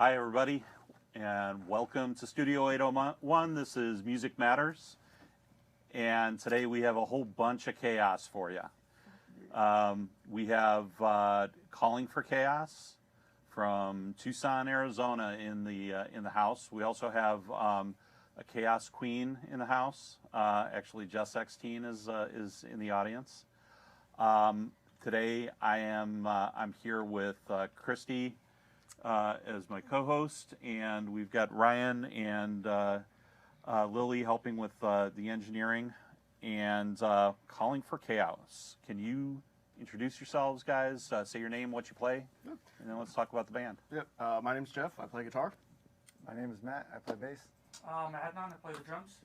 Hi, everybody, and welcome to Studio 801. This is Music Matters, and today we have a whole bunch of chaos for you. We have Calling for Chaos from Tucson, Arizona, in the house. We also have a Chaos Queen in the house. Actually, Jess Xteen is in the audience. Today I'm here with Christy as my co-host, and we've got Ryan and Lily helping with the engineering, and Calling for Chaos. Can you introduce yourselves, guys? Say your name, what you play, and then let's talk about the band. Yep. My name's Jeff. I play guitar. My name is Matt. I play bass. I'm Adnan. I play the drums.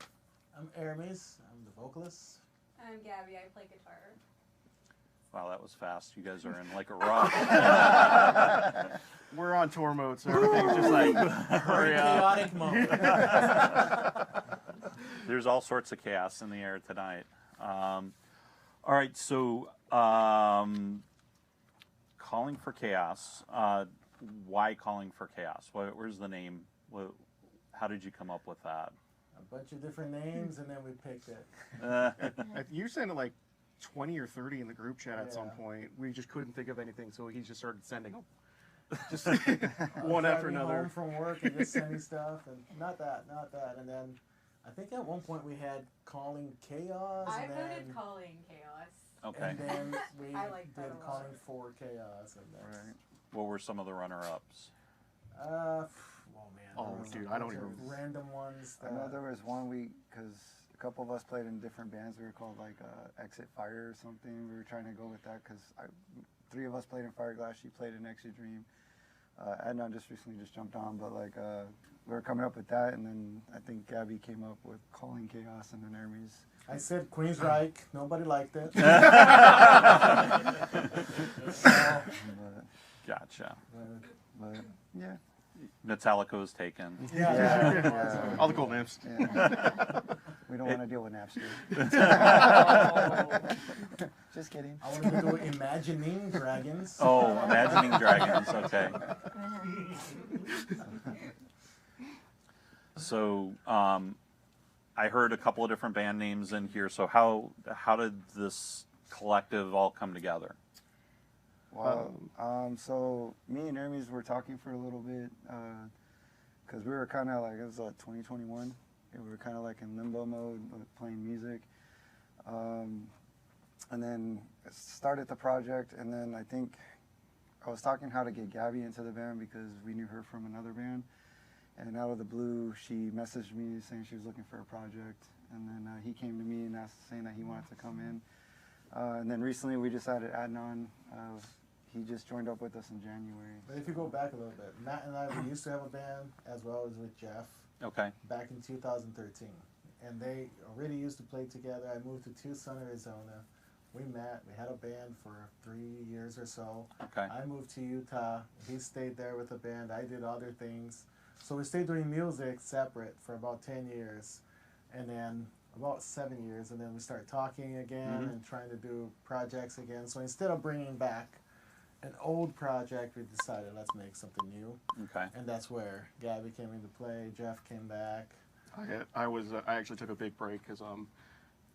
I'm Aramis. I'm the vocalist. I'm Gabby. I play guitar. Wow, that was fast. You guys are in like a rush. We're on tour mode, so everything's just like hurry up. Chaotic mode. There's all sorts of chaos in the air tonight. All right, so Calling for Chaos. Why Calling for Chaos? Where's the name? How did you come up with that? A bunch of different names, and then we picked it. You sent it like 20 or 30 in the group chat at some point. We just couldn't think of anything, so he just started sending them. Just one after another. Home from work and just sending stuff, and not that, and then I think at one point we had Calling Chaos. I and voted then, Calling Chaos. Okay. And then we I like that did a lot. Calling for Chaos, and that's, Right. What were some of the runner-ups? oh man. Oh, there was dude, a I don't bunch of even- random ones. I know there was one week because a couple of us played in different bands. We were called like Exit Fire or something. We were trying to go with that because three of us played in Fireglass. She played in Exit Dream. Adnan just recently jumped on, but like we were coming up with that, and then I think Gabby came up with Calling Chaos, and then Hermes. I said Queensryche. Nobody liked it. Gotcha. But yeah. Metallica was taken. Yeah. All the cool names. Yeah. We don't want to deal with Napster. Just kidding. I want to do Imagining Dragons. Oh, Imagining Dragons. Okay. So I heard a couple of different band names in here. So how did this collective all come together? Well, so me and Hermes were talking for a little bit because we were kind of like, it was 2021, and we were kind of like in limbo mode with playing music. And then started the project, and then I think I was talking how to get Gabby into the band because we knew her from another band. And out of the blue, she messaged me saying she was looking for a project. And then he came to me and asked, saying that he wanted to come in. And then recently we just added Adnan. He just joined up with us in January. But if you go back a little bit, Matt and I, we used to have a band as well as with Jeff Okay. back in 2013. And they already used to play together. I moved to Tucson, Arizona. We met. We had a band for 3 years or so. Okay. I moved to Utah. He stayed there with the band. I did other things. So we stayed doing music separate for about 10 years. And then about 7 years. And then we started talking again and trying to do projects again. So instead of bringing back an old project, we decided let's make something new. Okay. And that's where Gabby came into play. Jeff came back. I actually took a big break because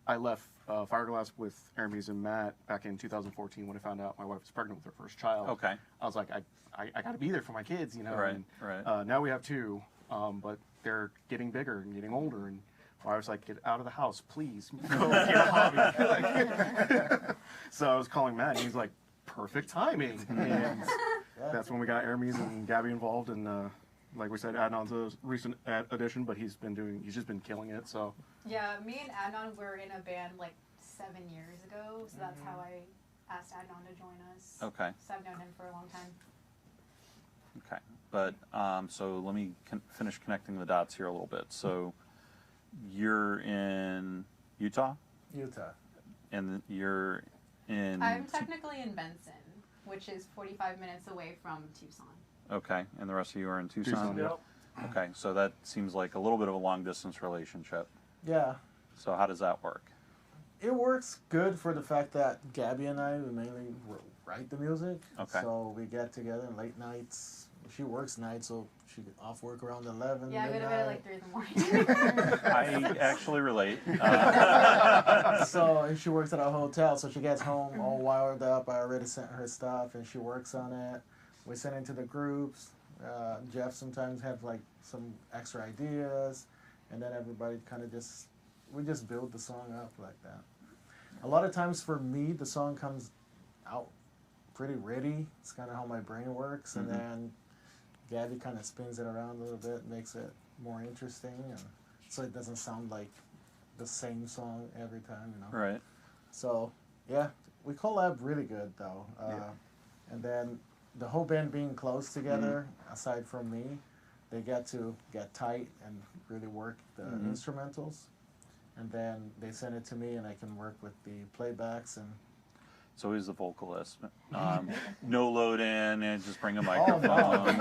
I left Fireglass with Hermes and Matt back in 2014 when I found out my wife was pregnant with her first child. Okay. I was like, I got to be there for my kids, you know. Right. And, Right. now we have two, but they're getting bigger and getting older, and I was like, get out of the house, please. Go get a hobby. So I was calling Matt, and he's like, perfect timing. And that's when we got Hermes and Gabby involved, and like we said, Adnan's a recent addition, but he's just been killing it. So Yeah, me and Adnan were in a band like 7 years ago, so that's how I asked Adnan to join us. Okay. So I've known him for a long time. Okay. But so let me finish connecting the dots here a little bit. So you're in Utah, Utah. and you're in. I'm technically in Benson, which is 45 minutes away from Tucson. Okay, and the rest of you are in Tucson? Yep. Okay, so that seems like a little bit of a long-distance relationship. Yeah. So how does that work? It works good for the fact that Gabby and I we mainly write the music. Okay. So we get together in late nights, she works nights, so she off work around 11. Yeah, I go to bed at like midnight. 3 in the morning. I actually relate. So and she works at a hotel, so she gets home all wired up. I already sent her stuff, and she works on it. We send it to the groups. Jeff sometimes have like some extra ideas, and then everybody kind of we just build the song up like that. A lot of times for me, the song comes out pretty ready. It's kind of how my brain works, and then Gabby kind of spins it around a little bit, makes it more interesting, and so it doesn't sound like the same song every time, you know. Right. So yeah, we collab really good though, and then the whole band being close together, aside from me, they get to get tight and really work the instrumentals, and then they send it to me, and I can work with the playbacks and. So he's the vocalist. No load in and just bring a Oh, microphone. no. This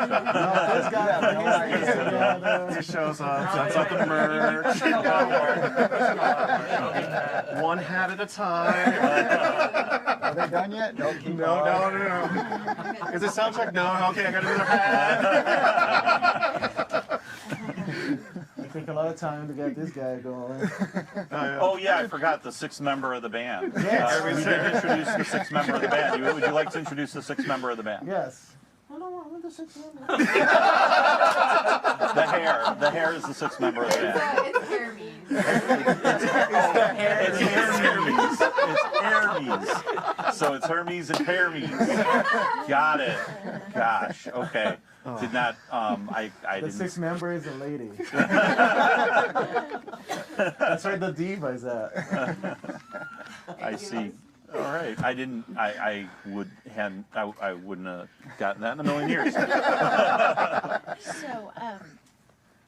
guy, He shows up, sets up the merch. One hat at a time. Are they done yet? No, keep No. Is it sound check? No. Okay, I got another hat. It take a lot of time to get this guy going. Oh yeah, I forgot the sixth member of the band. Yes. We didn't introduce the sixth member of the band. Would you like to introduce the sixth member of the band? Yes. I don't want the 6 members. The hair is the sixth member of the band. It's Hermes. It's Hermes. So it's Hermes and Hermes. Got it. Gosh. Okay. Did not. I The didn't. 6th member is a lady. That's where the diva is at. I see. All right. I didn't. I wouldn't have gotten that in a million years. So,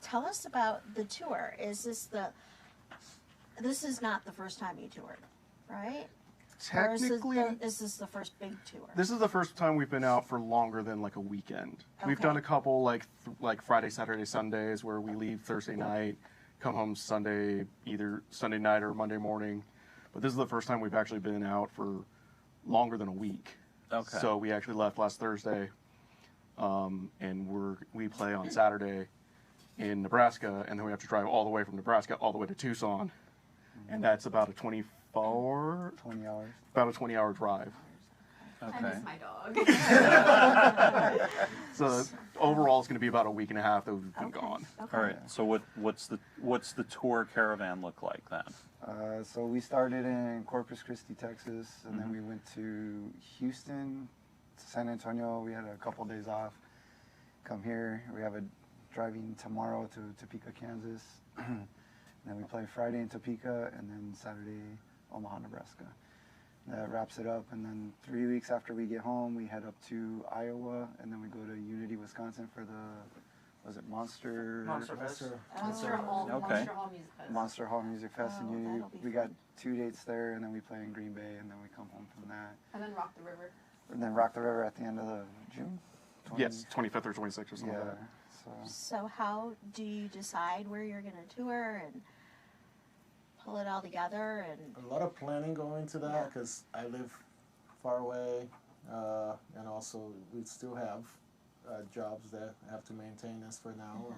tell us about the tour. This is not the first time you toured, right? Or Technically, is this the first big tour? this is the first time we've been out for longer than like a weekend. We've Okay. done a couple like Friday, Saturday, Sundays where we leave Thursday night, come home Sunday, either Sunday night or Monday morning. But this is the first time we've actually been out for longer than a week. Okay. So we actually left last Thursday, and we play on Saturday in Nebraska, and then we have to drive all the way from Nebraska all the way to Tucson, and that's about a 20 hour drive. I Okay. miss my dog. So overall, it's going to be about a week and a half that we've been Okay. gone. Okay. All right. So what's the tour caravan look like then? So we started in Corpus Christi, Texas, and then we went to Houston, San Antonio. We had a couple days off. Come here. We have a driving tomorrow to Topeka, Kansas. And then we play Friday in Topeka, and then Saturday, Omaha, Nebraska. That wraps it up, and then 3 weeks after we get home, we head up to Iowa, and then we go to Unity, Wisconsin for the, was it Monster Monster Fest. Monster Hall Okay. Music Fest. Monster Hall Music Fest in Oh, Unity. that'll be We fun. got 2 dates there, and then we play in Green Bay, and then we come home from that. And then Rock the River. And then Rock the River at the end of the June? Yes, 25th or 26th or something Yeah. like that. So how do you decide where you're going to tour and pull it all together? And A lot of planning going into that because I live far away, and also we still have jobs that have to maintain us for now.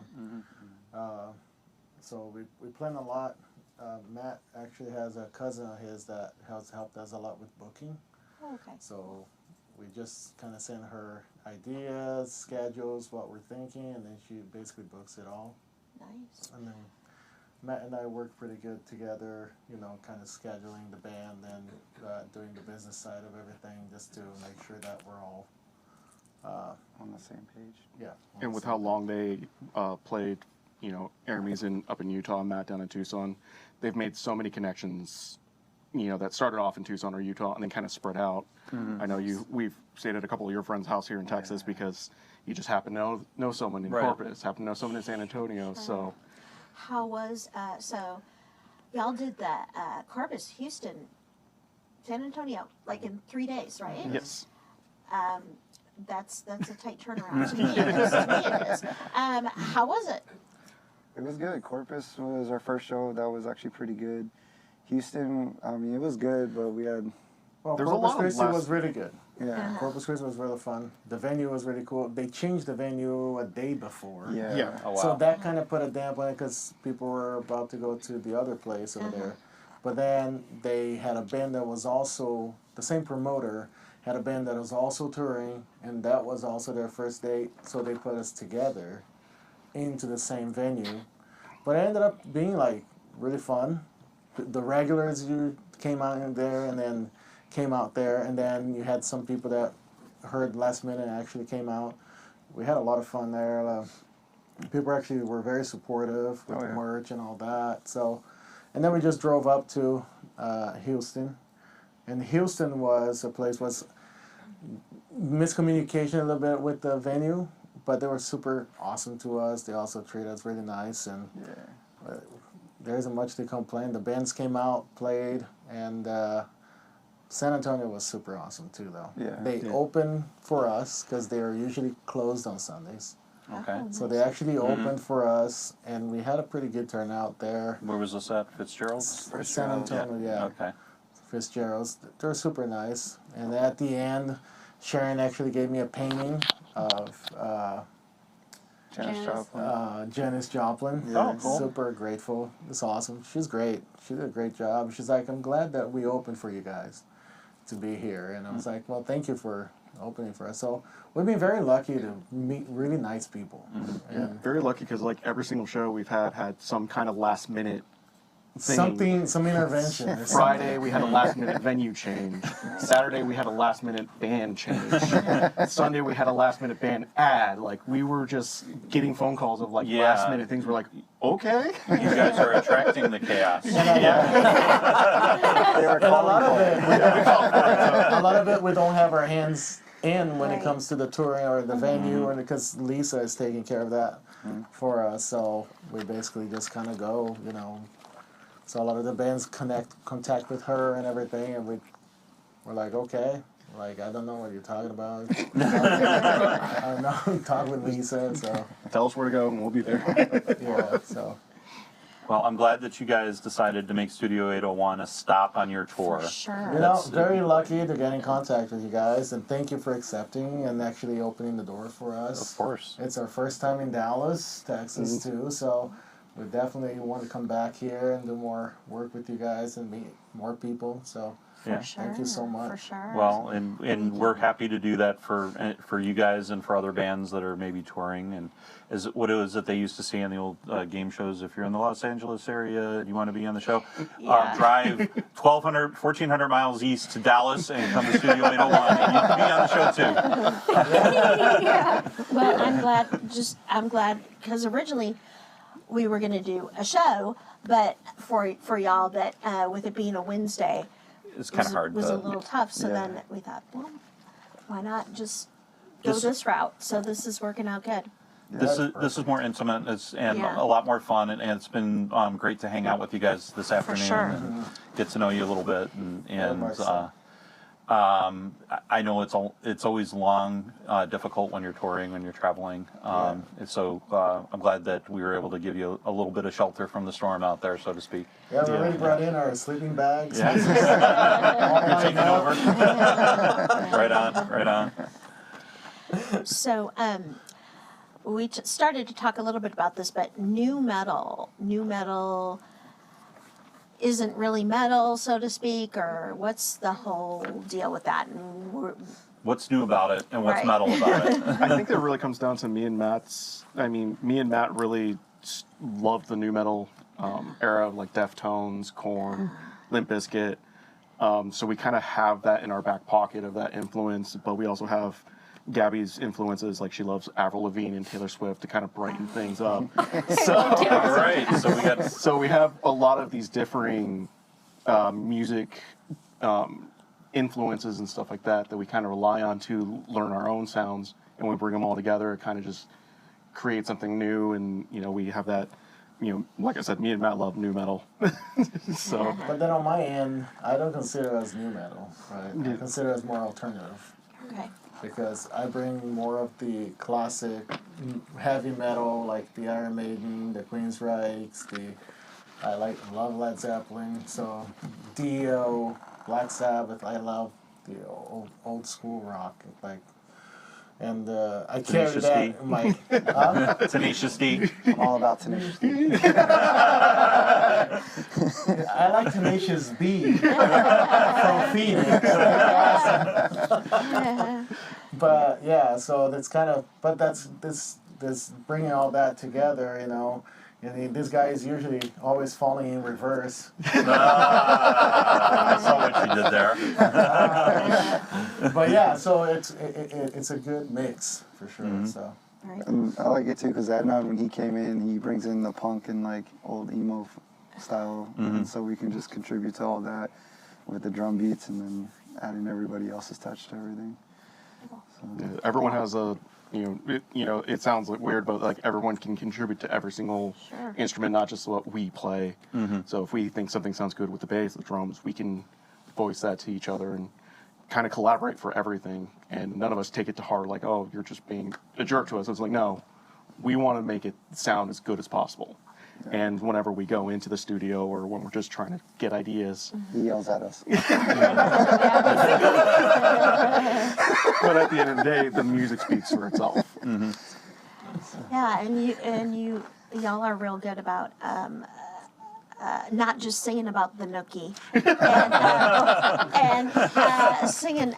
So we plan a lot. Matt actually has a cousin of his that has helped us a lot with booking. oh, okay. So we just kind of send her ideas, schedules, what we're thinking, and then she basically books it all. Nice. And then Matt and I work pretty good together, kind of scheduling the band and doing the business side of everything just to make sure that we're all, On the same page. yeah. on And the with same how page. long they played, Aramis up in Utah, Matt down in Tucson, they've made so many connections, that started off in Tucson or Utah and then kind of spread out. I know we've stayed at a couple of your friends' house here in Texas because you just happen to know someone in Right. Corpus, happen to know someone in San Antonio. So How was, so y'all did the Corpus, Houston, San Antonio, like in 3 days, right? yes, That's a tight turnaround to me. It is, to me it is. How was it? It was good. Corpus was our first show. That was actually pretty good. Houston, I mean, it was good, but we had, Well, There's a Corpus lot of Christi last- was really good. Yeah, Corpus Christi was really fun. The venue was really cool. They changed the venue a day before. Yeah. Oh, wow. So that kind of put a damp on it because people were about to go to the other place over there. But then they had a band that was also, the same promoter had a band that was also touring, and that was also their first date. So they put us together into the same venue. But it ended up being like really fun. The regulars you came out in there and then came out there, and then you had some people that heard last minute and actually came out. We had a lot of fun there. People actually were very supportive with the merch and all that. So, and then we just drove up to Houston, and Houston was a place was miscommunication a little bit with the venue, but they were super awesome to us. They also treated us really nice, and there isn't much to complain. The bands came out, played, and San Antonio was super awesome too, though. Yeah. They opened for us because they are usually closed on Sundays. Okay. So they actually opened for us, and we had a pretty good turnout there. Where was this at? Fitzgerald's? San Antonio, yeah. Okay. Fitzgerald's. They're super nice. And at the end, Sharon actually gave me a painting of Janis Janis Joplin. Oh, cool. Super grateful. It's awesome. She's great. She did a great job. She's like, I'm glad that we opened for you guys to be here. And I was like, well, thank you for opening for us. So we've been very lucky to meet really nice people. And Very lucky because like every single show we've had some kind of last minute thing. some intervention. or Friday we had a last minute venue change. Saturday we had a last minute band change. Sunday we had a last minute band ad. Like we were just getting phone calls of like last minute things. We're like, okay. You guys are attracting the chaos. And a lot of it, a lot of it, we don't have our hands in when it comes to the touring or the venue, and because Lisa is taking care of that for us. So we basically just kind of go, you know. So a lot of the bands contact with her and everything, and we're like, okay, like I don't know what you're talking about. I don't know. Talk with Lisa. So Tell us where to go and we'll be there. yeah. So. Well, I'm glad that you guys decided to make Studio 801 a stop on your tour. For sure. You know, That's- very lucky to get in contact with you guys, and thank you for accepting and actually opening the door for us. Of course. It's our first time in Dallas, Texas, too, so we definitely want to come back here and do more work with you guys and meet more people. So Yeah. For sure. Thank you so much. For sure. Well, and we're happy to do that for you guys and for other bands that are maybe touring. And what it was that they used to see in the old game shows. If you're in the Los Angeles area and you want to be on the show, drive 1,400 miles east to Dallas and come to Studio 801, and you can be on the show too. Yeah. Well, I'm glad because originally we were going to do a show, but for y'all, but with it being a Wednesday, It's kind of hard. was a little tough. So then we thought, well, why not just go this route? So this is working out good. This is more intimate and Yeah. a lot more fun, and it's been great to hang out with you guys this afternoon sure. and get to know you a little bit. And much so. I know it's always long, difficult when you're touring, when you're traveling. And so I'm glad that we were able to give you a little bit of shelter from the storm out there, so to speak. yeah, we already brought in our sleeping bags. Yeah. You're taking over. Right on. So we started to talk a little bit about this, but new metal isn't really metal, so to speak, or what's the whole deal with that? And What's new about it, and what's Right. metal about it? I think it really comes down to me and Matt's. I mean, me and Matt really loved the new metal era, like Deftones, Korn, Limp Bizkit. So we kind of have that in our back pocket of that influence, but we also have Gabby's influences, like she loves Avril Lavigne and Taylor Swift to kind of brighten things up. All right, So we have a lot of these differing music influences and stuff like that we kind of rely on to learn our own sounds, and we bring them all together. It kind of just create something new, and we have that. Like I said, me and Matt love new metal. So But then on my end, I don't consider us new metal, right? I consider us more alternative. okay, Because I bring more of the classic heavy metal, like the Iron Maiden, the Queensryches, love Led Zeppelin, so Dio, Black Sabbath. I love the old school rock, like. And I carry Tenacious that D. in my. Tenacious D. All about Tenacious D. I like Tenacious B from Phoenix. But yeah, so that's kind of, but that's this bringing all that together, you know. And this guy is usually always falling in reverse. I saw what you did there. But yeah, so it's a good mix for sure. So. Right. And I like it too because Adnan, when he came in, he brings in the punk and like old emo style, and so we can just contribute to all that with the drum beats and then adding everybody else's touch to everything. Yeah, everyone has a, it sounds like weird, but like everyone can contribute to every single Sure. instrument, not just what we play. So if we think something sounds good with the bass, the drums, we can voice that to each other and kind of collaborate for everything. And none of us take it to heart like, oh, you're just being a jerk to us. It's like, no, we want to make it sound as good as possible. And whenever we go into the studio or when we're just trying to get ideas, He yells at us. but at the end of the day, the music speaks for itself. Yeah, and y'all are real good about not just singing about the nookie and singing,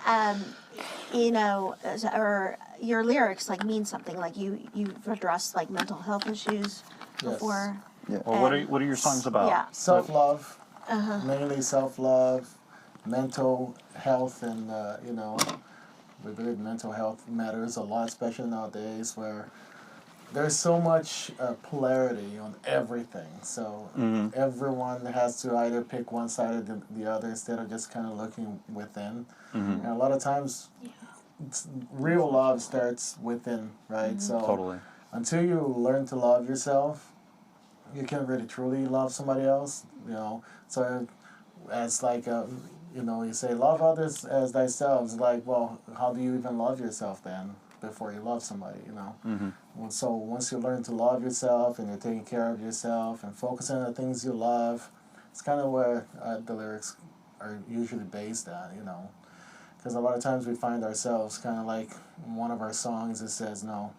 or your lyrics like mean something. Like you've addressed like mental health issues before. Well, what are your songs about? Yeah. Self-love, mainly self-love, mental health, and we believe mental health matters a lot, especially nowadays where there's so much polarity on everything. So everyone has to either pick one side or the other instead of just kind of looking within. And a lot of times, real love starts within, right? So Totally. until you learn to love yourself, you can't really truly love somebody else, So as like, you say, love others as thyself. It's like, well, how do you even love yourself then before you love somebody, Well, so once you learn to love yourself and you're taking care of yourself and focusing on the things you love, it's kind of where the lyrics are usually based at, Because a lot of times we find ourselves kind of like one of our songs, it says, no,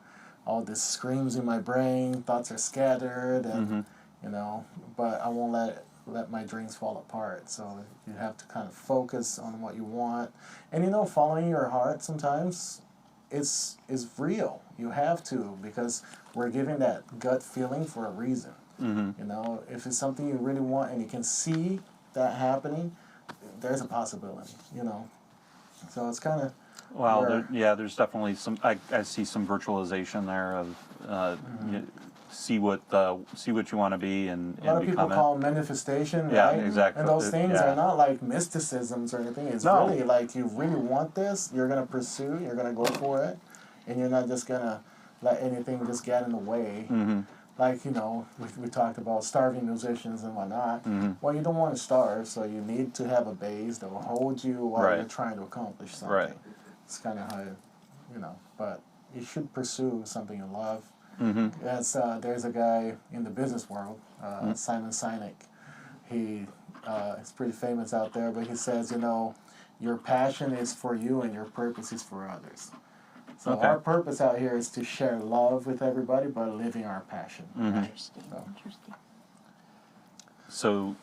all this screams in my brain, thoughts are scattered, and but I won't let my dreams fall apart. So you have to kind of focus on what you want, and following your heart sometimes is real. You have to, because we're giving that gut feeling for a reason. If it's something you really want and you can see that happening, there's a possibility. So it's kind of. Well, there's definitely some. I see some virtualization there of see what you want to be and a lot of people become call manifestation, Yeah, right? exactly. And those things Yeah. are not like mysticisms or anything. It's No. really like you really want this, you're gonna pursue, you're gonna go for it, and you're not just gonna let anything just get in the way. Like we talked about starving musicians and whatnot. Well, you don't want to starve, so you need to have a base that will hold you while Right. you're trying to accomplish something. Right. It's kind of how but you should pursue something you love. There's a guy in the business world, Simon Sinek. He is pretty famous out there, but he says, your passion is for you and your purpose is for others. So Okay. our purpose out here is to share love with everybody, but living our passion. Right? Interesting. Interesting. So,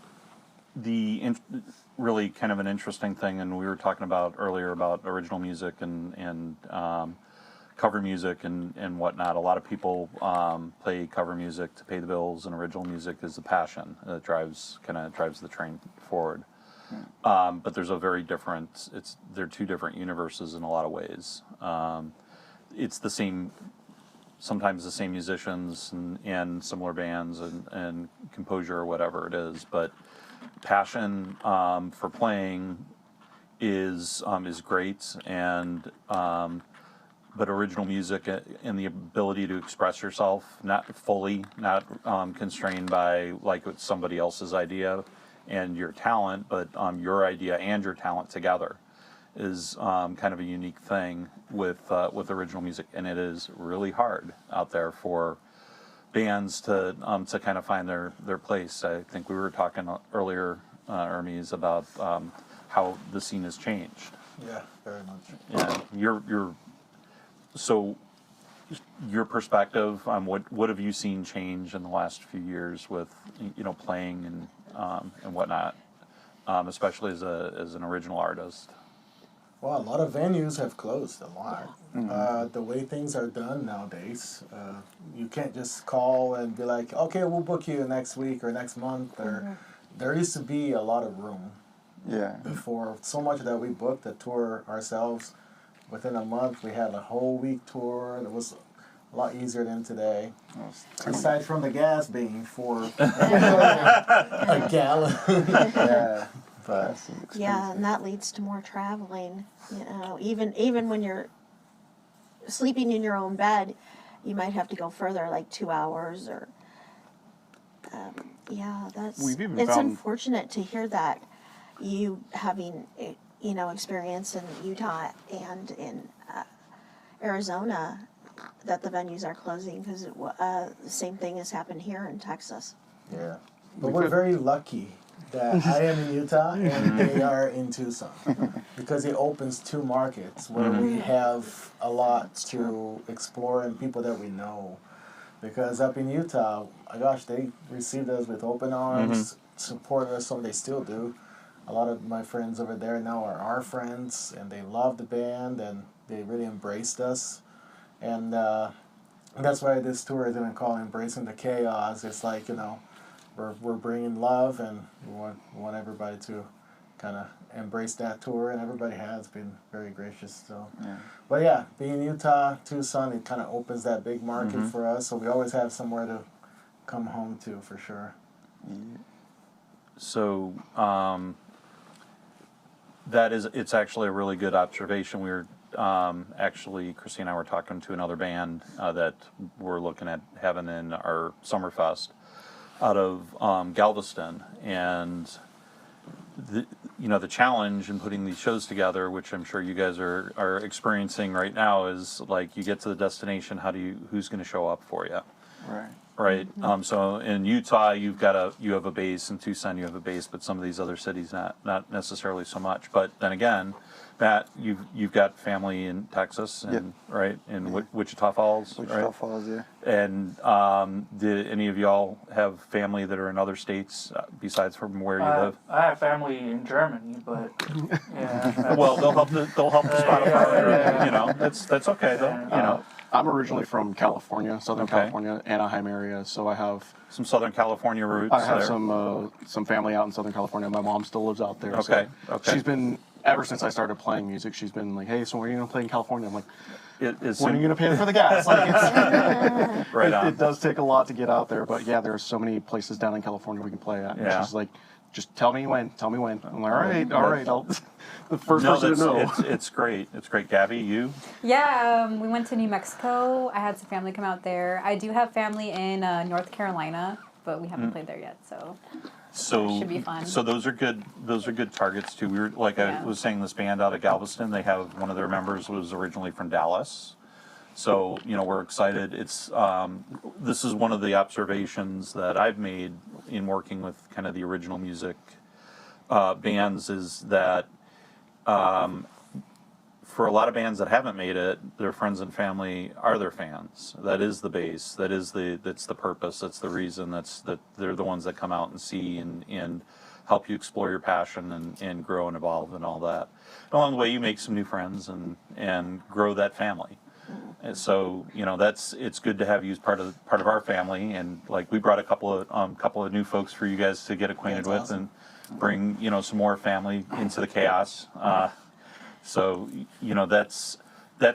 really kind of an interesting thing, and we were talking about earlier about original music and cover music and whatnot. A lot of people play cover music to pay the bills, and original music is the passion that drives the train forward. But there's a very different. They're two different universes in a lot of ways. It's the same. Sometimes the same musicians and similar bands and composure or whatever it is, but passion for playing is great, and but original music and the ability to express yourself, not constrained by like it's somebody else's idea and your talent, but your idea and your talent together is kind of a unique thing with original music, and it is really hard out there for bands to kind of find their place. I think we were talking earlier, Hermes, about how the scene has changed, Yeah, very much. Yeah, so your perspective on what have you seen change in the last few years with playing and whatnot, especially as an original artist. Well, a lot of venues have closed. A lot. The way things are done nowadays, you can't just call and be like, "Okay, we'll book you next week or next month." Or there used to be a lot of room. Yeah. Before, so much that we booked a tour ourselves. Within a month, we had a whole week tour. It was a lot easier than today. Aside from the gas being for a gallon. Yeah. But Yeah, and that leads to more traveling. Even when you're sleeping in your own bed, you might have to go further, like 2 hours or. We've even it's found- unfortunate to hear that you having experience in Utah and in Arizona that the venues are closing because the same thing has happened here in Texas. yeah, but we're very lucky that I am in Utah and they are in Tucson because it opens two markets where we have a lot to explore and people that we know. Because up in Utah, my gosh, they received us with open arms, supported us, so they still do. A lot of my friends over there now are our friends, and they love the band, and they really embraced us. And that's why this tour is even called Embracing the Chaos. It's like, we're bringing love, and we want everybody to kind of embrace that tour, and everybody has been very gracious. So, but yeah, being in Utah, Tucson, it kind of opens that big market for us. So we always have somewhere to come home to for sure. So it's actually a really good observation. We were actually, Christine and I were talking to another band that we're looking at having in our Summerfest out of Galveston, and the challenge in putting these shows together, which I'm sure you guys are experiencing right now, is like you get to the destination, who's going to show up for you? Right. So in Utah, you have a base. In Tucson, you have a base, but some of these other cities not necessarily so much. But then again, Matt, you've got family in Texas, and right in Wichita Falls. Wichita Falls, yeah. And did any of y'all have family that are in other states besides from where you live? I have family in Germany, but yeah. Well, they'll help the Spotify. That's okay though. I'm originally from California, Southern Okay. California, Anaheim area, so I have Some Southern California roots. I have there. some family out in Southern California. My mom still lives out there. Okay, So okay. She's been ever since I started playing music. She's been like, "Hey, so when are you gonna play in California?" I'm like, When "When are you gonna pay for the gas?" Like, Right on. it does take a lot to get out there, but yeah, there are so many places down in California we can play at. And Yeah. she's like, "Just tell me when. Tell me when." I'm like, all right. I'll the first person to know. It's great. It's great. Gabby, you? Yeah, we went to New Mexico. I had some family come out there. I do have family in North Carolina, but we haven't played there yet, so should be fun. So those are good. Those are good targets too. We were I was saying, this band out of Galveston. They have one of their members was originally from Dallas. So we're excited. It's this is one of the observations that I've made in working with kind of the original music bands is that for a lot of bands that haven't made it, their friends and family are their fans. That is the base. That's the purpose. That's the reason. That they're the ones that come out and see and help you explore your passion and grow and evolve and all that. And along the way, you make some new friends and grow that family. And so it's good to have you as part of our family. And like we brought a couple of new folks for you guys to get acquainted with awesome. and bring some more family into the chaos. So that's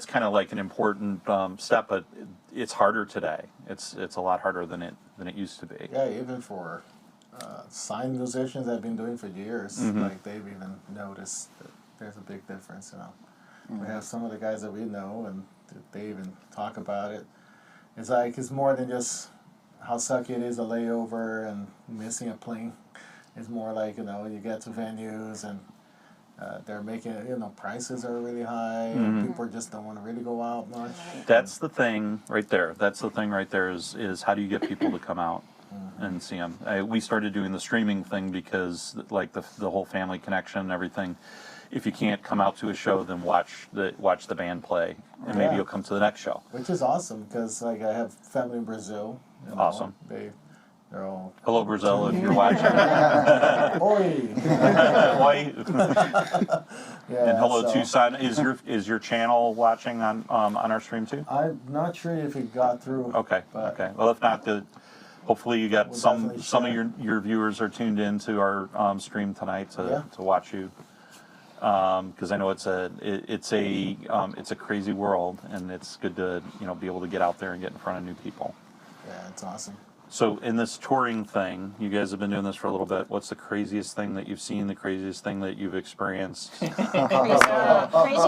kind of like an important step, but it's harder today. It's a lot harder than it used to be. Yeah, even for signed musicians that have been doing for years, like they've even noticed that there's a big difference. We have some of the guys that we know, and they even talk about it. It's like it's more than just how sucky it is a layover and missing a plane. It's more like you get to venues and they're making prices are really high. And people just don't want to really go out much. That's the thing right there. That's the thing right there is how do you get people to come out and see them? We started doing the streaming thing because like the whole family connection and everything. if you can't come out to a show, then watch the band play, and maybe Yeah. you'll come to the next show. Which is awesome because like I have family in Brazil. You know, Awesome. They're all Hello, Brazil, if you're watching. oi. Hawaii. Yeah, And hello, so Tucson. Is your channel watching on our stream too? I'm not sure if it got through. Okay. But Okay. Well, if not, hopefully you got We'll some definitely of your viewers are tuned in to our stream tonight to watch you. Because I know it's a crazy world, and it's good to be able to get out there and get in front of new people. Yeah, it's awesome. So in this touring thing, you guys have been doing this for a little bit. What's the craziest thing that you've seen? The craziest thing that you've experienced? Crazy We got chaos,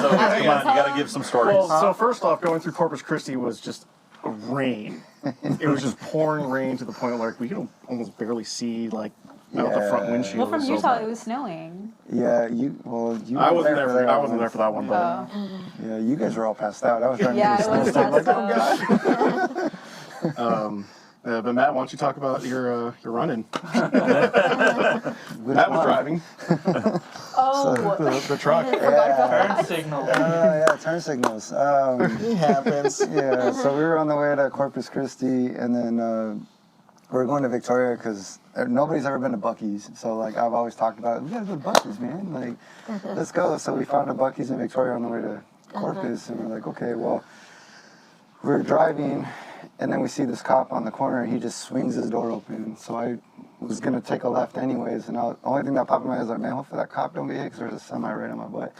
so come on, you got to give some stories. Well, so first off, going through Corpus Christi was just rain. It was just pouring rain to the point where we could almost barely see out the front windshield. Well, from It was so Utah, bad. it was snowing. Yeah, you I weren't wasn't there. for For, that I wasn't one. there for that one, but Oh. Yeah, you guys were all passed out. I was trying Yeah, to it do was the passed out. but Matt, why don't you talk about your run-in? Which Matt was one? driving Oh, the truck. Turn signal. Yeah, turn signals. It happens. Yeah, so we were on the way to Corpus Christi, and then we were going to Victoria because nobody's ever been to Buc-ee's. So like I've always talked about, we gotta go to Buc-ee's, man. Like, let's go. So we found a Buc-ee's in Victoria on the way to Corpus, and we're like, okay, well, we're driving, and then we see this cop on the corner, and he just swings his door open. So I was gonna take a left anyways, and the only thing that popped in my head was like, man, hopefully that cop don't get hit because there's a semi right on my butt.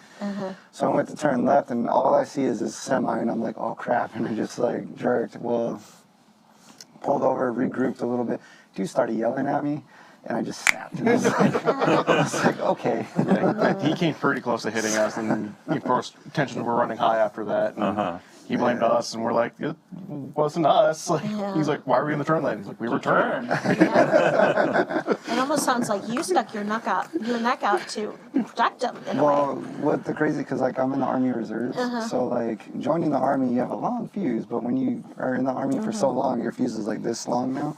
So I went to turn left, and all I see is this semi, and I'm like, oh crap, and I just like jerked. Well, pulled over, regrouped a little bit. Dude started yelling at me, and I just snapped. And I was like okay. Yeah, he came pretty close to hitting us, and of course tensions were running high after that. And he blamed us, and we're like, it wasn't us. Like, he's like, why were we in the turn lane? He's like, we were turning. it almost sounds like you stuck your neck out to protect him in a way. Well, what the crazy, because like I'm in the Army Reserves, so like joining the Army, you have a long fuse, but when you are in the Army for so long, your fuse is like this long now.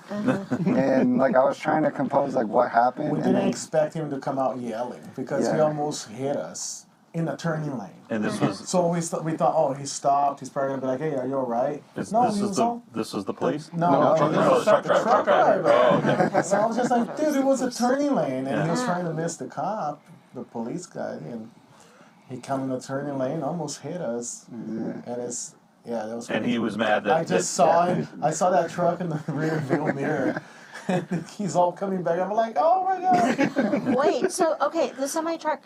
And like I was trying to compose like what happened. We and didn't then- expect him to come out yelling because he Yeah. almost hit us in the turning lane. And this was So we thought, oh, he stopped. He's probably gonna be like, hey, are you all right? this he was the police. No, truck this driver. was the truck driver. Oh, okay. So I was just like, dude, it was a turning lane, and he was trying to miss the cop, the police guy, and he come in the turning lane, almost hit us, and that was. And crazy. he was mad that I just saw him. I saw that truck in the rear view mirror. And he's all coming back. I'm like, oh my god. Wait, so okay, the semi truck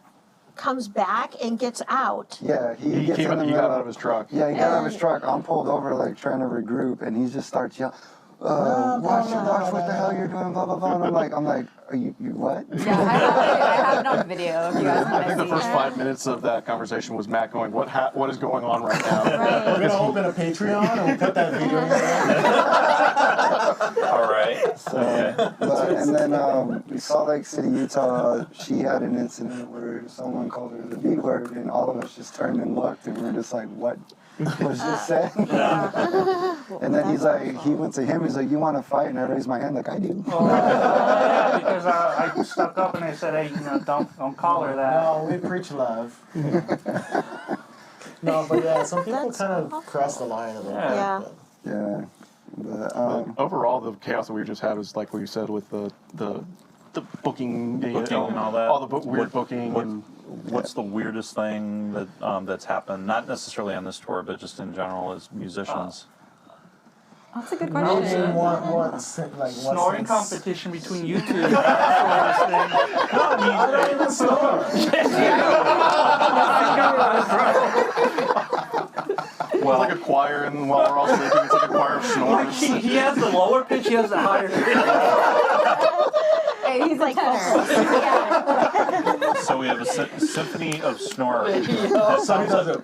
comes back and gets out. Yeah, He gets in the got middle. out of his truck. Yeah, he got out of his truck. I'm pulled over, like trying to regroup, and he just starts yelling, "Watch what the hell you're doing!" Blah blah blah. And I'm like, are you what? Yeah, I have it on video if you guys I want think to the see. first 5 minutes of that conversation was Matt going, what is going on right now? Right. We're gonna open a Patreon and we'll put that video in there. All right. And then we Salt Lake City, Utah. She had an incident where someone called her the B word, and all of us just turned and looked, and we were just like, what was just said? And then he went to him. He's like, you want to fight? And I raised my hand like I do. Yeah, because I stuck up and I said, hey, don't call her that. No, we preach love. No, but yeah, some people That's kind of awful. cross the line a little bit. Yeah. but- Yeah. But, Overall, the chaos that we just had was like what you said with the booking, Booking and all that. all the weird What- booking. what- and What's the weirdest thing that that's happened? Not necessarily on this tour, but just in general as musicians. That's a good I question. mean, what Snoring sense? competition between you two. That's the weirdest thing. I don't even snore. it's like a choir, and while we're all sleeping, it's like a choir of snores. He has the lower pitch, he has the higher pitch. Hey, he's like tenor. So we have a symphony of snoring. So he does it.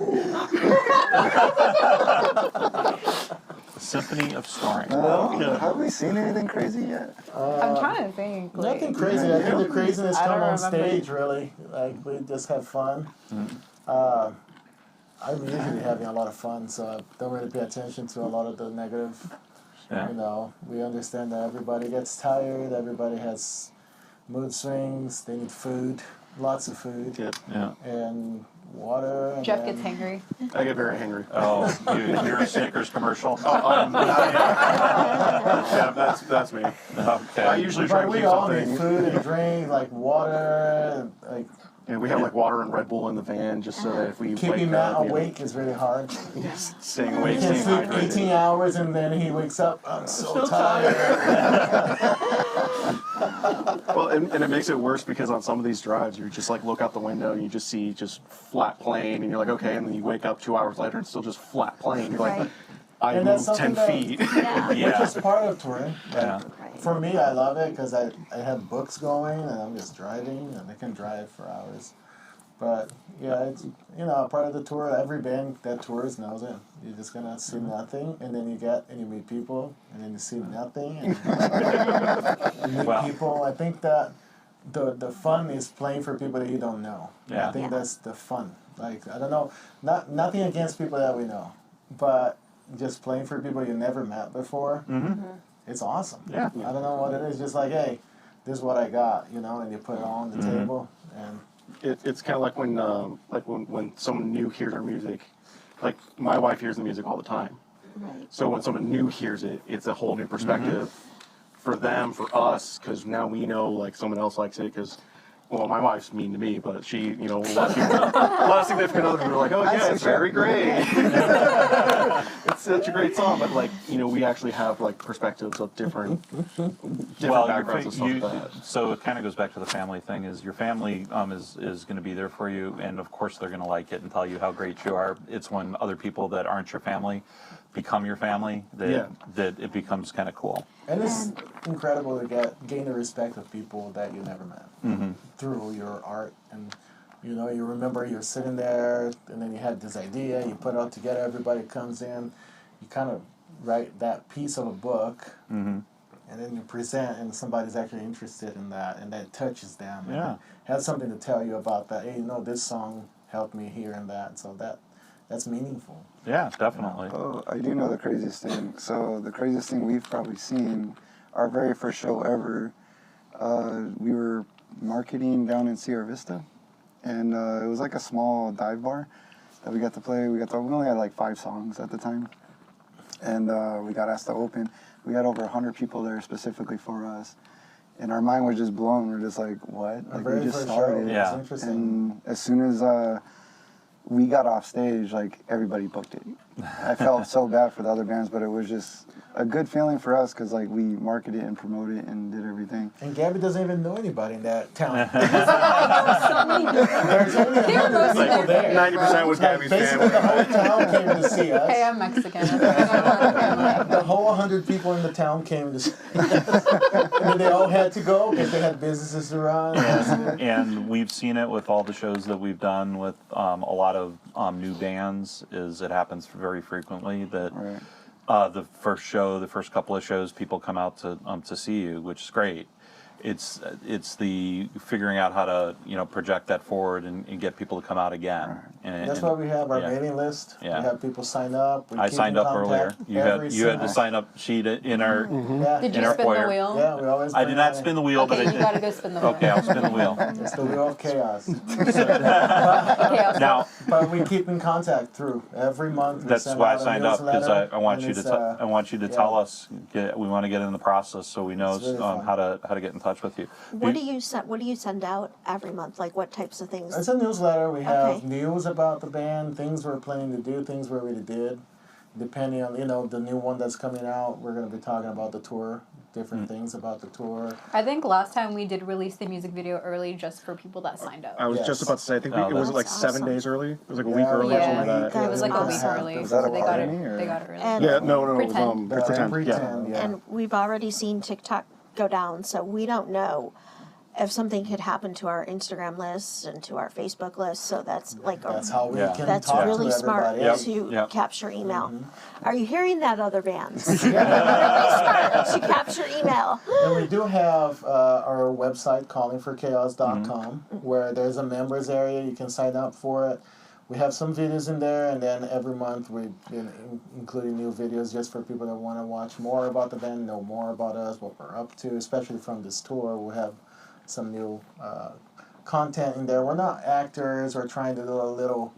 A symphony of snoring. have we seen anything crazy yet? I'm trying to think. Like, Nothing crazy. I think the craziness I come don't on remember. stage, really. Like, we just have fun. I'm usually having a lot of fun, so I don't really pay attention to a lot of the negative. Yeah. You know, we understand that everybody gets tired, everybody has mood swings, they need food, lots of food, Yeah. and water. And Jeff then, gets hangry. I get very hangry. Oh, you're a Snickers commercial. Yeah, that's me. Okay. I usually try But to we keep all something. need food and drink, like water, and like And we have like water and Red Bull in the van just so that if we keeping wake Matt up, you know, awake is really hard. staying He awake, can staying sleep hydrated. 18 hours and then he wakes up, I'm so tired. Well, and it makes it worse because on some of these drives, you just like look out the window and you just see just flat plain, and you're like, okay, and then you wake up 2 hours later and it's still just flat plain. You're like, Right. I And that's moved 10 something feet. Yeah. Yeah. Which is part of touring. Like, Yeah. Right. For me, I love it because I have books going and I'm just driving and I can drive for hours. But yeah, it's part of the tour. Every band that tours knows it. You're just gonna see nothing, and then you meet people, and then you see nothing, and you meet Wow. people. I think that the fun is playing for people that you don't know. Yeah. I think Yeah. that's the fun. Like I don't know, nothing against people that we know, but just playing for people you never met before. It's awesome. Yeah. I don't know what it is. Just like, hey, this is what I got, and you put it all on the table, and It's kind of like when someone new hears our music. Like my wife hears the music all the time. Right. So when someone new hears it, it's a whole new perspective for them, for us, because now we know like someone else likes it. Because, well, my wife's mean to me, but she, a lot of significant others are like, oh yeah, it's very great. It's such a great song, but like we actually have like perspectives of different backgrounds and stuff like that. So it kind of goes back to the family thing. Is your family is going to be there for you, and of course they're going to like it and tell you how great you are. It's when other people that aren't your family become your family that it becomes kind of cool. And it's incredible to gain the respect of people that you never met through your art. And, you remember you're sitting there and then you had this idea, you put it all together, everybody comes in, you kind of write that piece of a book, and then you present and somebody's actually interested in that and that touches them. Yeah. And has something to tell you about that. Hey, this song helped me here and that. So that's meaningful. Yeah, definitely. Oh, I do know the craziest thing. So the craziest thing we've probably seen, our very first show ever, we were marketing down in Sierra Vista, and it was like a small dive bar that we got to play. We only had like 5 songs at the time, and we got asked to open. We had over 100 people there specifically for us, and our mind was just blown. We're just like, what? Our Like very we just first started. show. Yeah. It's interesting. And as soon as we got off stage, like everybody booked it. I felt so bad for the other bands, but it was just a good feeling for us because like we marketed and promoted and did everything. And Gabby doesn't even know anybody in that town. So many There's only They were 100 mostly people there. 90% was Like, Gabby's basically, the family. whole town came to see us. Hey, I'm Mexican. Okay. The whole 100 people in the town came to see us. And then they all had to go because they had businesses to run. And we've seen it with all the shows that we've done with a lot of new bands. Is it happens very frequently that Right. the first couple of shows, people come out to see you, which is great. It's the figuring out how to project that forward and get people to come out again. And, That's why we have our yeah. mailing list. Yeah. We have people sign up. We I keep signed in up earlier. contact You every had the single- sign up sheet in our. Yeah. Did In you our spin foyer. the wheel? Yeah, we always I bring did not that spin in. the wheel, but Okay, I you did. gotta go spin the wheel. Okay, I'll spin the wheel. It's the wheel of chaos. Okay, I'll Now, But we keep in contact through every month. We that's send why I out a signed up because newsletter, I want and you to it's, I want you to yeah. tell us. We want to get in the process so we know It's really fun. how to get in touch with you. What do you send out every month? Like what types of things? It's a newsletter. We have Okay. news about the band, things we're planning to do, things we already did. Depending on the new one that's coming out, we're going to be talking about the tour, different things about the tour. I think last time we did release the music video early just for people that signed up. I was Yes. just about to say, I think Oh, it was that's like 7 awesome. days early. It was like a Yeah, week early or Yeah, something like that. it was like a Yeah. week early, Was that so a they got party, it. or- They got it early. And- Yeah, no, it was Pretend. pretend. Yeah. Pretend, yeah. And we've already seen TikTok go down, so we don't know if something could happen to our Instagram list and to our Facebook list. So that's like That's how we Yeah. can that's talk really to smart everybody. Yep. to Yep. capture email. Are you hearing that, other bands? Yeah. Really smart to capture email. And we do have our website, callingforchaos.com, where there's a members area. You can sign up for it. We have some videos in there, and then every month we've been including new videos just for people that want to watch more about the band, know more about us, what we're up to, especially from this tour. We have some new content in there. We're not actors or trying to do a little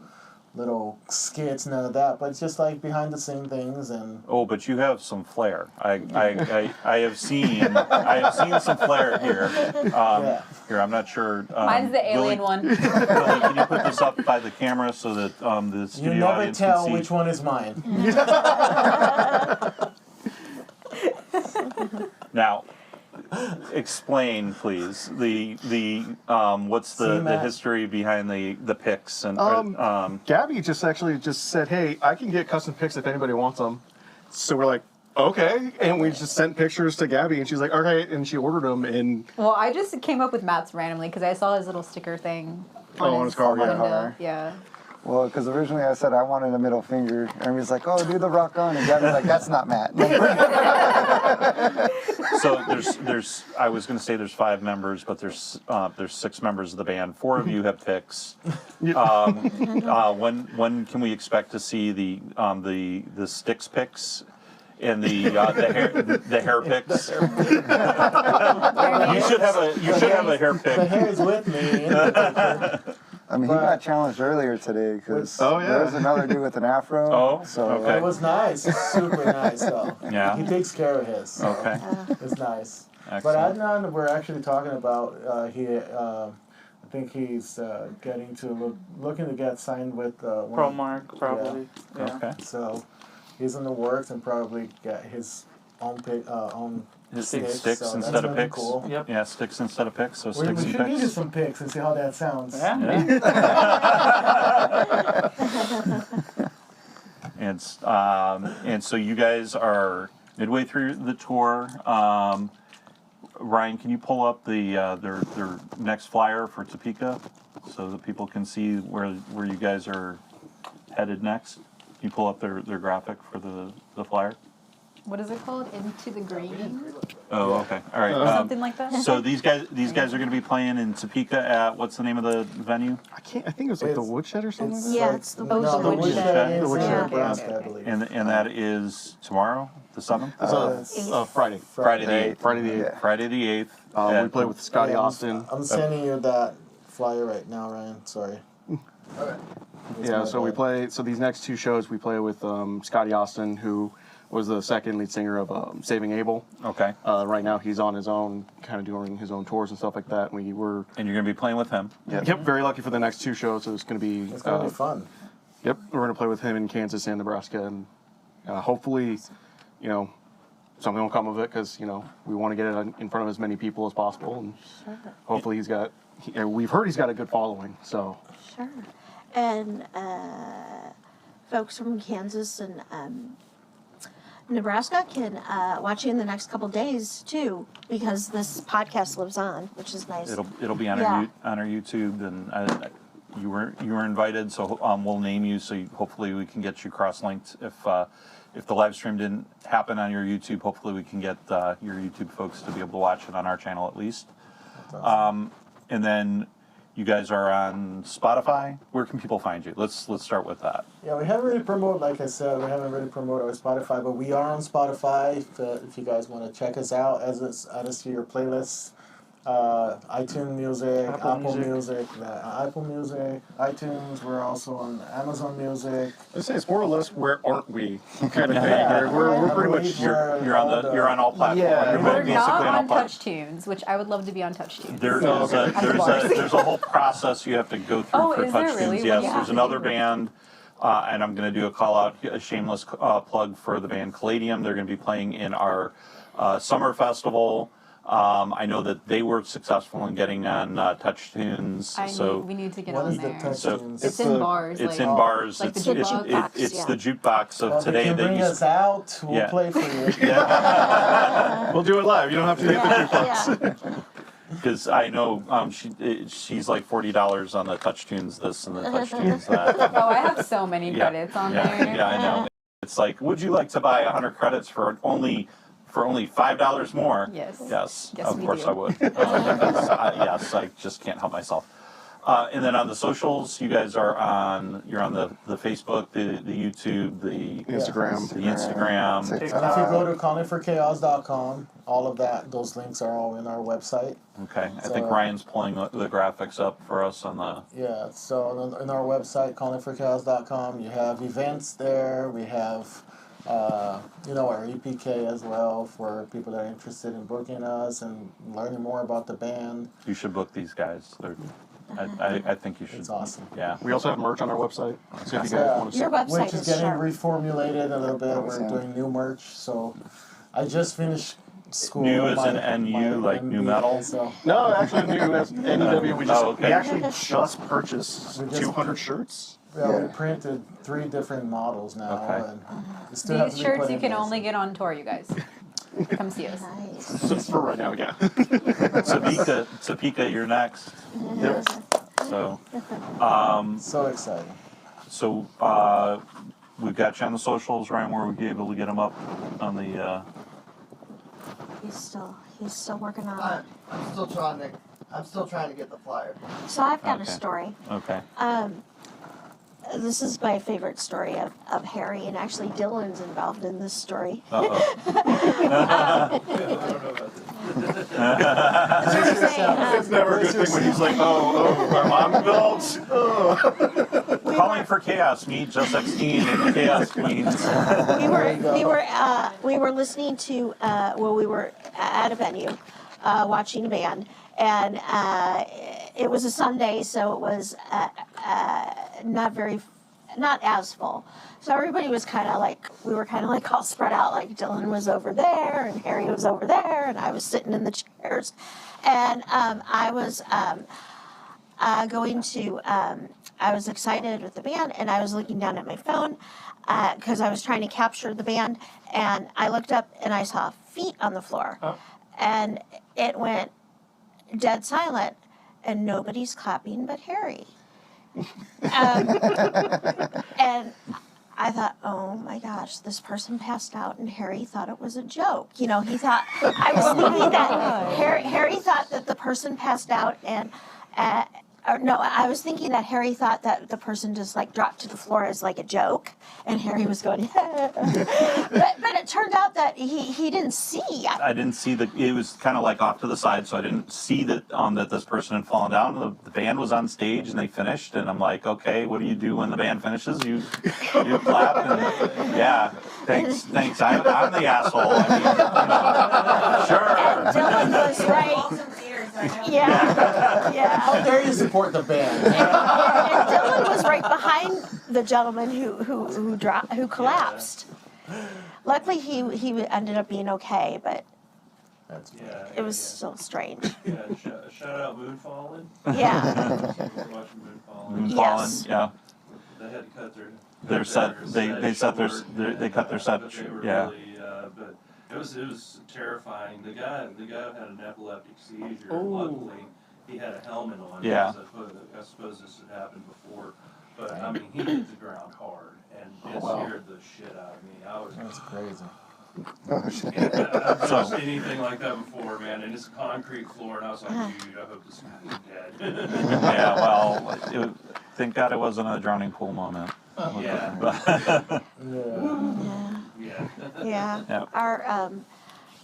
skits, none of that. But it's just like behind the scene things and. Oh, but you have some flair. I have seen some flair here. Here, I'm not sure. Mine's the alien Billy, one. Billy, can you put this up by the camera so that the studio You never audience tell can see? which one is mine. Now, explain, please, the what's See, the Matt? history behind the pics and Gabby just said, hey, I can get custom pics if anybody wants them. So we're like, okay, and we just sent pictures to Gabby, and she's like, okay, and she ordered them, and Well, I just came up with Matt's randomly because I saw his little sticker thing on his car, window. yeah. Yeah. Well, because originally I said I wanted a middle finger, and he was like, "Oh, do the rock on," and Gabby's like, "That's not Matt." So there's I was going to say there's 5 members, but there's 6 members of the band. 4 of you have pics. When can we expect to see the sticks pics and the hair pics? You should have a hair The pic. hair is with me. In the picture. I mean, he got challenged earlier today because Oh, yeah. there was another dude with an afro. Oh, so okay. It was nice. Super nice, though. Yeah. He takes care of his. So Okay. It's nice. Excellent. But Adnan, we're actually talking about, I think he's looking to get signed with Pro Mark, probably. Yeah. Okay. So he's in the works and probably get his own Sticks so instead that's of gonna be pics. cool. Yep. Yeah, sticks instead of pics. So We sticks and should give you pics. some pics and see how that sounds. Yeah. And so you guys are midway through the tour. Ryan, can you pull up their next flyer for Topeka so that people can see where you guys are headed next? Can you pull up their graphic for the flyer? What is it called? Into the Green? Oh, okay. All right. Something like that? So these guys are going to be playing in Topeka at what's the name of the venue? I think it was like the Woodshed or something like that. Yeah, it's the Oh, No, the the Woodshed. Woodshed is The Woodshed, in yeah. Nebraska, I believe. And that is tomorrow, the 7th? Friday. Friday the 8th. Friday the 8th. Friday the 8th. We play with Scotty Austin. I'm sending you that flyer right now, Ryan. Sorry. Yeah, so we play. So these next 2 shows, we play with Scotty Austin, who was the second lead singer of Saving Abel. Okay. Right now, he's on his own, kind of doing his own tours and stuff like that. And you're going to be playing with him? Yep, very lucky for the next 2 shows. So it's going to be. It's gonna be fun. Yep, we're going to play with him in Kansas and Nebraska, and hopefully, something will come of it because we want to get it in front of as many people as possible, and hopefully we've heard he's got a good following. So. Sure. And folks from Kansas and Nebraska can watch you in the next couple days too, because this podcast lives on, which is nice. It'll be on Yeah. our YouTube, and you were invited, so we'll name you. So hopefully we can get you cross-linked. If the live stream didn't happen on your YouTube, hopefully we can get your YouTube folks to be able to watch it on our channel at least. And then you guys are on Spotify. Where can people find you? Let's start with that. Yeah, we haven't really promoted, like I said, we haven't really promoted our Spotify, but we are on Spotify if you guys want to check us out, add us to your playlists. iTunes Music, Apple Music, iTunes. We're also on Amazon Music. I say it's more or less where aren't we kind of thing. We're pretty much You're on all platforms. Yeah. You're We're basically not on all on platforms. TouchTunes, which I would love to be on TouchTunes. There's a whole process you have to go through Oh, for is there TouchTunes. really? Yes, Yeah. there's another band, and I'm going to do a shameless plug for the band Caladium. They're going to be playing in our summer festival. I know that they were successful in getting on TouchTunes. We need to get What on is the there. TouchTunes? It's in bars. It's like, in bars. like the It's jukebox. it's the jukebox of Well, today. you can bring us out. We'll play for you. We'll do it live. You don't have to take the jukebox. Because I know she's like $40 on the TouchTunes this and the TouchTunes that. Oh, I have so many credits on there. Yeah, I know. It's like, would you like to buy 100 credits for only $5 more? Yes. Yes, Yes, of we course do. I would. Yes, I just can't help myself. And then on the socials, you guys are on. You're on the Facebook, the YouTube, the Instagram. Instagram. And if you go to callingforchaos.com, all of those links are all in our website. Okay, I think Ryan's pulling the graphics up for us on the. Yeah, so in our website, callingforchaos.com, you have events there. We have, our EPK as well for people that are interested in booking us and learning more about the band. You should book these guys. I think you should. It's awesome. Yeah. We also have merch on our website. So if you guys want to Your website Which is is getting sharp. reformulated a little bit. We're doing new merch. So I just finished school. New as in NU, like new metal? So No, actually, new as NEW. We okay. actually just purchased 200 shirts. we printed 3 different models now. Okay. And it still has to These be put shirts you in can there, only so. get on tour, you guys. Come see us. Nice. Just for right now, yeah. Topeka, you're next. Yep. So, So exciting. so we've got you on the socials, Ryan. Where we be able to get them up on the. He's still working on it. I'm still trying to get the flyer. So I've got a Okay. story. Okay. This is my favorite story of Harry, and actually Dylan's involved in this story. It's never a good thing when he's like, my mom involved. Calling for chaos. Meet Just 16 and the Chaos Queens. We were listening to we were at a venue watching a band, and it was a Sunday, so it was not as full. So everybody was we were kind of like all spread out. Like Dylan was over there, and Harry was over there, and I was sitting in the chairs, and I was I was excited with the band, and I was looking down at my phone because I was trying to capture the band, and I looked up and I saw feet on the floor, and it went dead silent, and nobody's clapping but Harry. And I thought, oh my gosh, this person passed out, and Harry thought it was a joke. He thought, I was thinking that Harry thought that the person passed out, and I was thinking that Harry thought that the person just dropped to the floor as a joke, and Harry was going, but it turned out that he didn't see. I didn't see it was kind of off to the side, so I didn't see that this person had fallen down. The band was on stage and they finished, and I'm like, okay, what do you do when the band finishes? You clap, and yeah, thanks. I'm the asshole. Sure. And Dylan was right. Yeah. How dare you support the band? And Dylan was right behind the gentleman who collapsed. Luckily, he ended up being okay, but it was still strange. Yeah, shout out Moonfallen. Yeah. Watching Moonfallen. Yes. Yeah. They had to cut Their set. They cut their set. But they were Yeah. really, but it was terrifying. The guy had an epileptic seizure. Ooh. Luckily, he had a helmet on. Yeah. I suppose this had happened before, but I mean, he hit the ground hard, and it scared the shit out of me. That's crazy. I've never seen anything like that before, man. And it's a concrete floor, and I was like, dude, I hope this guy's dead. Yeah. Well, thank God it wasn't a drowning pool moment. Yeah. Yeah. Yeah.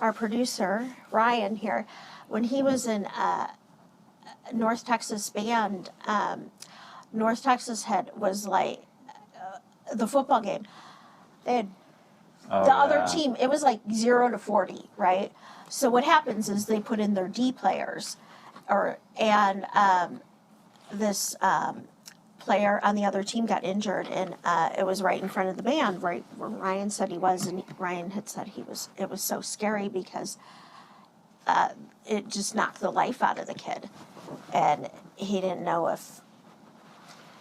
Our producer Ryan here, when he was in North Texas band, North Texas was the football game. They had the other team. It was 0 to 40, right? So what happens is they put in their D players, and this player on the other team got injured, and it was right in front of the band, right where Ryan said he was, and Ryan had said he was. It was so scary because it just knocked the life out of the kid, and he didn't know if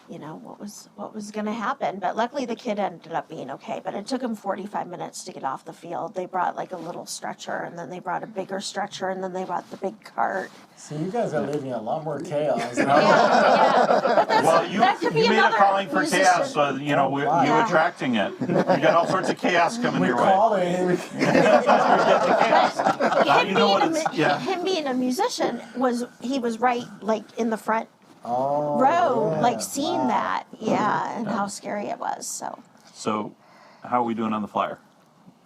what was going to happen. But luckily the kid ended up being okay, but it took him 45 minutes to get off the field. They brought a little stretcher, and then they brought a bigger stretcher, and then they brought the big cart. So you guys are living a lot more chaos. But Well, you that could be made a another calling for musician. chaos, so you Yeah. attracting it. You got all sorts of chaos coming We're your way. calling. Now you know what it's. Yeah. Him being a musician he was right in the front road, yeah. like seeing Wow. that, yeah, and how scary it was. So, how are we doing on the flyer?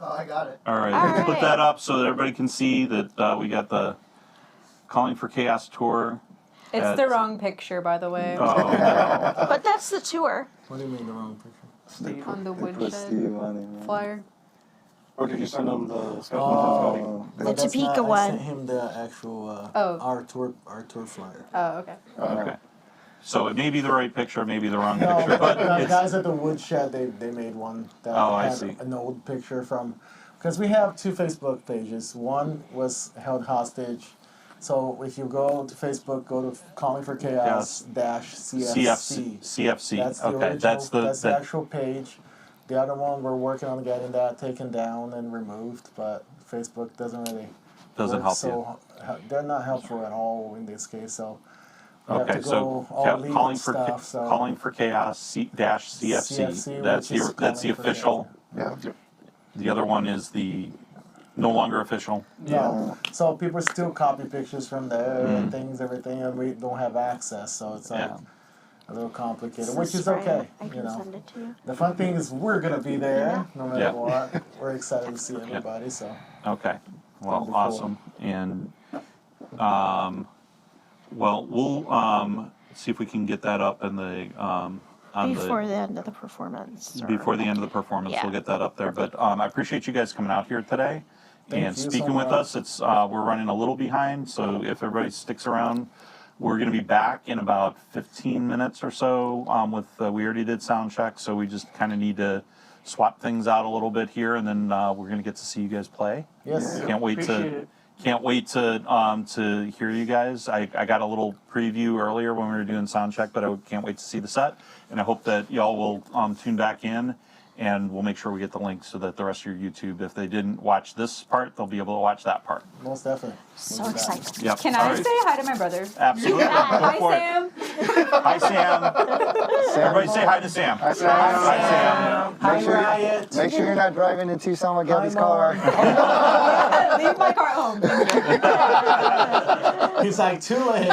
Oh, I got it. All right, All let's put right. that up so that everybody can see that we got the Calling for Chaos tour. It's at- the wrong picture, by the way. Oh, no. But that's the tour. What do you mean the wrong picture? On the Put woodshed Steve on it, man. flyer. Or did you send them the sketch Oh, The But that's Topeka not- one. I sent him the actual Oh. our tour flyer. Oh, okay. Okay. So it may be the right picture, maybe the wrong No, picture, but the it's, guys at the woodshed they made one that Oh, I had see. an old picture from because we have 2 Facebook pages. One was held hostage. So if you go to Facebook, go to Calling for Chaos dash CFC. CFC. That's the Okay, original. that's the actual page. The other one we're working on getting that taken down and removed, but Facebook doesn't really doesn't work, help you. so they're not helpful at all in this case. So we have Okay, to so go all legal calling for stuff. So Calling for Chaos dash CFC. CFC, That's which is that's the Calling for official. yeah. The other one is the no longer official. yeah. So people still copy pictures from there Mm. and things, everything, and we don't have access. So it's like Yeah. a little complicated, This which is right. okay. I You can know, send it to you. the fun thing is we're gonna be there no matter Yeah. what. We're excited to see everybody. So Okay. Well, That'd be awesome. And well, we'll see if we can get that up in the on Before the end of the performance. or- before the end of the performance. Yeah. We'll get that up there. But I appreciate you guys coming out here today Thank and you so speaking with much. us. It's we're running a little behind, so if everybody sticks around, we're going to be back in about 15 minutes or so. With we already did sound check, so we just kind of need to swap things out a little bit here, and then we're going to get to see you guys play. yes, Can't wait Appreciate to. it. Can't wait to hear you guys. I got a little preview earlier when we were doing sound check, but I can't wait to see the set. And I hope that y'all will tune back in, and we'll make sure we get the link so that the rest of your YouTube, if they didn't watch this part, they'll be able to watch that part. most definitely. So We'll be back. excited. Yep. Can All I right. say hi to my brother? Absolutely. Go Hi, for it. Sam. Hi, Sam. Everybody say hi to Sam. Hi, Sam. Hi, Sam. Hi, Make sure- Riot. Make sure you're not driving in Tucson with Gabby's Mom. car. Leave my car at home. Thank you. He's like too late.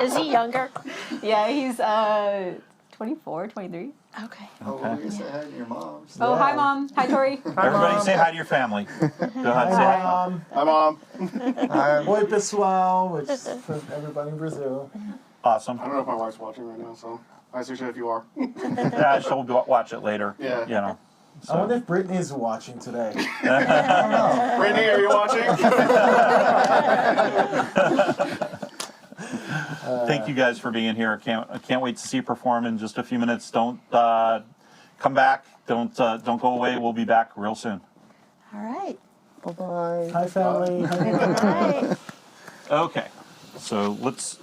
Is he younger? Yeah, he's 24, 23. Okay. Oh, well, you say hi to your mom. Oh, hi, Yeah. Mom. Hi, Tori. Everybody say hi to your family. Go ahead and say hi. Hi, Mom. Oi, pessoal, which is for everybody in Brazil. Awesome. I don't know if my wife's watching right now, so hi, Susha, if you are. Yeah, she'll watch it later. Yeah. You know. I wonder if Brittany's watching today. Brittany, are you watching? Thank you guys for being here. I can't wait to see you perform in just a few minutes. Don't come back. Don't go away. We'll be back real soon. All right. Bye-bye. Hi, family. Hi, All right. Okay. So let's